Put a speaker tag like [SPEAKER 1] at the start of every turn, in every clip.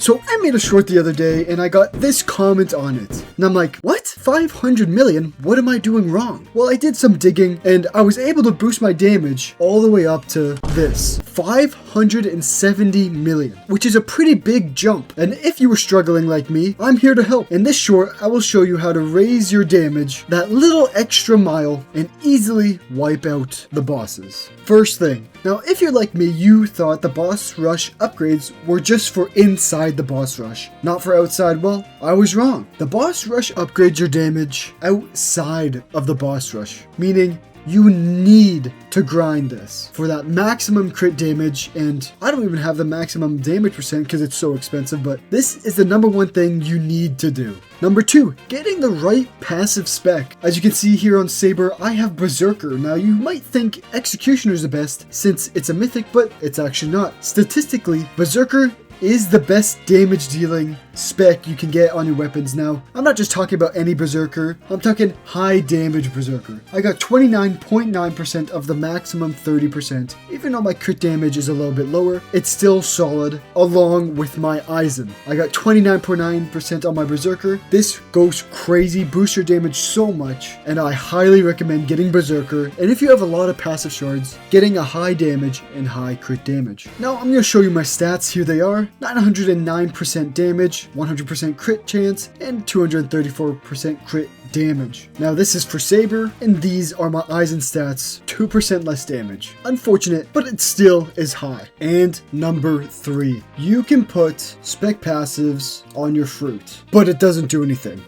[SPEAKER 1] So I made a short the other day and I got this comment on it. And I'm like, what? 500 million? What am I doing wrong? Well, I did some digging and I was able to boost my damage all the way up to this. 570 million, which is a pretty big jump. And if you were struggling like me, I'm here to help. In this short, I will show you how to raise your damage that little extra mile and easily wipe out the bosses. First thing, now if you're like me, you thought the boss rush upgrades were just for inside the boss rush, not for outside. Well, I was wrong. The boss rush upgrades your damage outside of the boss rush, meaning you need to grind this for that maximum crit damage, and I don't even have the maximum damage percent because it's so expensive, but this is the number one thing you need to do. Number 2, getting the right passive spec. As you can see here on Saber, I have Berserker. Now you might think Executioner is the best since it's a mythic, but it's actually not. Statistically, Berserker is the best damage dealing spec you can get on your weapons. Now, I'm not just talking about any Berserker, I'm talking high damage Berserker. I got 29.9% of the maximum 30%. Even though my crit damage is a little bit lower, it's still solid along with my Eisen. I got 29.9% on my Berserker. This goes crazy, boosts your damage so much, and I highly recommend getting Berserker. And if you have a lot of passive shards, getting a high damage and high crit damage. Now, I'm going to show you my stats. Here they are. 909% damage, 100% crit chance, and 234% crit damage. Now this is for Saber, and these are my Eisen stats, 2% less damage. Unfortunate, but it still is high. And number 3, you can put spec passives on your fruit, but it doesn't do anything.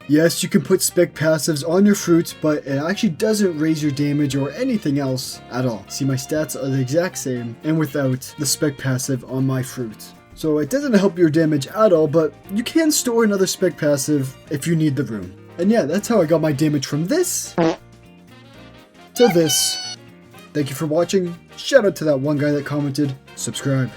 [SPEAKER 1] Yes, you can put spec passives on your fruit, but it actually doesn't raise your damage or anything else at all. See, my stats are the exact same, and without the spec passive on my fruit. So it doesn't help your damage at all, but you can store another spec passive if you need the room. And yeah, that's how I got my damage from this to this. Thank you for watching. Shout out to that one guy that commented. Subscribe.